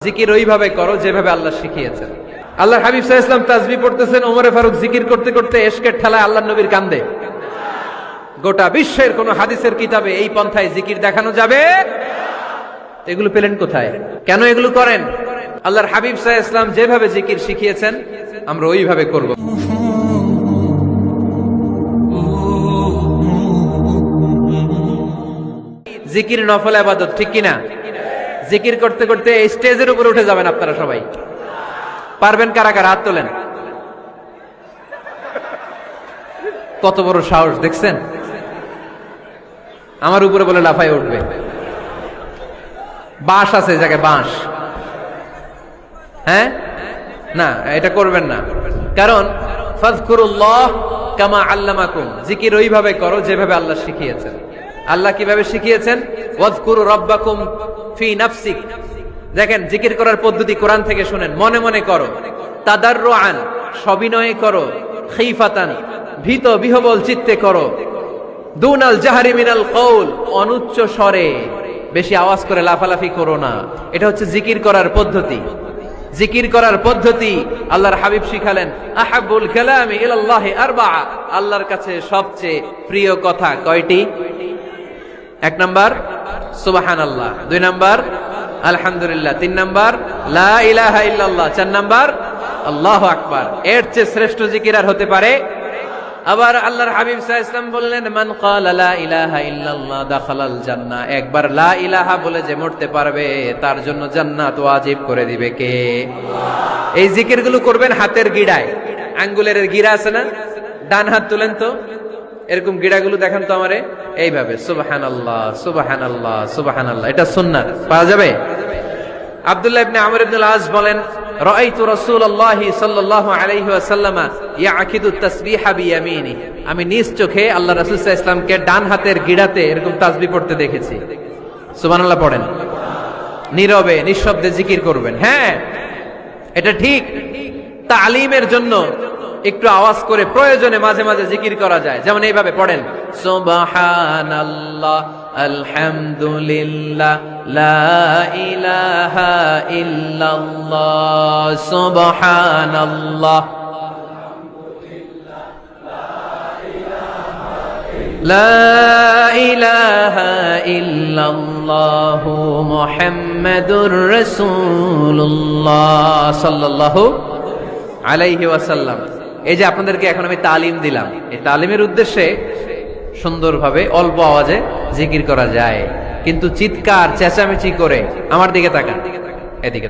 জিকির ওইভাবে করো যেভাবে আল্লাহ শিখিয়েছেন। আল্লাহর হাবিব সাল্লাল্লাহু আলাইহি ওয়াসাল্লাম তাসবিহ পড়তেছেন, ওমরে ফারুক জিকির করতে করতে এশকের ঠেলায় আল্লাহর নবীর কান্দে। গোটা বিশ্বের কোন হাদিসের কিতাবে এই পন্থায় জিকির দেখানো যাবে? এগুলো পেলেন কোথায়? কেন এগুলো করেন? আল্লাহর হাবিব সাল্লাল্লাহু আলাইহি ওয়াসাল্লাম যেভাবে জিকির শিখিয়েছেন আমরা ওইভাবে করব। জিকির নফল ইবাদত, ঠিক কিনা? জিকির করতে করতে এই স্টেজের উপরে উঠে যাবেন আপনারা সবাই। পারবেন কারা কারা? হাত তোলেন। কত বড় সাহস দেখছেন? আমার উপরে বলে লাফায় উঠবে। বাঁশ আছে জায়গায়, বাঁশ। হ্যাঁ, না এটা করবেন না, কারণ ফাযকুরুল্লাহ কামা আল্লামাকুম, জিকির ওইভাবে করো যেভাবে আল্লাহ শিখিয়েছেন। আল্লাহ কিভাবে শিখিয়েছেন? ওয়াযকুরু রাব্বাকুম ফি নাফসিক। দেখেন জিকির করার পদ্ধতি কোরআন থেকে শুনেন। মনে মনে করো, তাদাররুআন সবিনয়ে করো, খিফাতান ভীত বিহবল চিত্তে করো, দুনাল জাহরি মিনাল কওল অনুচ্চ স্বরে, বেশি আওয়াজ করে লাফালাফি করো না। এটা হচ্ছে জিকির করার পদ্ধতি। জিকির করার পদ্ধতি আল্লাহর হাবিব শিখালেন, আহাব্বুল কালামি ইলাল্লাহি আরবাআ, আল্লাহর কাছে সবচেয়ে প্রিয় কথা কয়টি? 1 নাম্বার সুবহানাল্লাহ, 2 নাম্বার আলহামদুলিল্লাহ, 3 নাম্বার লা ইলাহা ইল্লাল্লাহ, 4 নাম্বার আল্লাহু আকবার। এর চেয়ে শ্রেষ্ঠ জিকির আর হতে পারে? আবার আল্লাহর হাবিব সাল্লাল্লাহু আলাইহি ওয়াসাল্লাম বললেন, মান ক্বালা লা ইলাহা ইল্লাল্লাহ দাখালাল জান্নাহ, একবার লা ইলাহা বলে যে মরতে পারবে তার জন্য জান্নাত ওয়াজিব করে দিবে কে? আল্লাহ। এই জিকিরগুলো করবেন হাতের গিড়ায়। আঙ্গুলের গিড়া আছে না? ডান হাত তুলেন তো, এরকম গিড়াগুলো দেখেন তো আমারে, এইভাবে সুবহানাল্লাহ সুবহানাল্লাহ সুবহানাল্লাহ। এটা সুন্নাত, পাওয়া যাবে? আব্দুল্লাহ ইবনে আমর ইবনে আল-আস বলেন, রাআইতু রাসূলুল্লাহি সাল্লাল্লাহু আলাইহি ওয়াসাল্লাম ইয়াকিদু তাসবিহা বিয়ামিনি, আমি নিজ চোখে আল্লাহ রাসূল সাল্লাল্লাহু আলাইহি ওয়াসাল্লামকে ডান হাতের গিড়াতে এরকম তাসবিহ পড়তে দেখেছি। সুবহানাল্লাহ পড়েন। নীরবে নিঃশব্দে জিকির করবেন। হ্যাঁ, এটা ঠিক। তালিমের জন্য একটু আওয়াজ করে প্রয়োজনে মাঝে মাঝে জিকির করা যায়। যেমন এইভাবে পড়েন, সুবহানাল্লাহ আলহামদুলিল্লাহ লা ইলাহা ইল্লাল্লাহ সুবহানাল্লাহ লা ইলাহা ইল্লাল্লাহ মুহাম্মাদুর রাসূলুল্লাহ সাল্লাল্লাহু আলাইহি ওয়াসাল্লাম। এই যে আপনাদেরকে এখন আমি তালিম দিলাম, এই তালিমের উদ্দেশ্যে সুন্দরভাবে অল্প আওয়াজে জিকির করা যায়, কিন্তু চিৎকার চেঁচামেচি করে আমার দিকে তাকান, এদিকে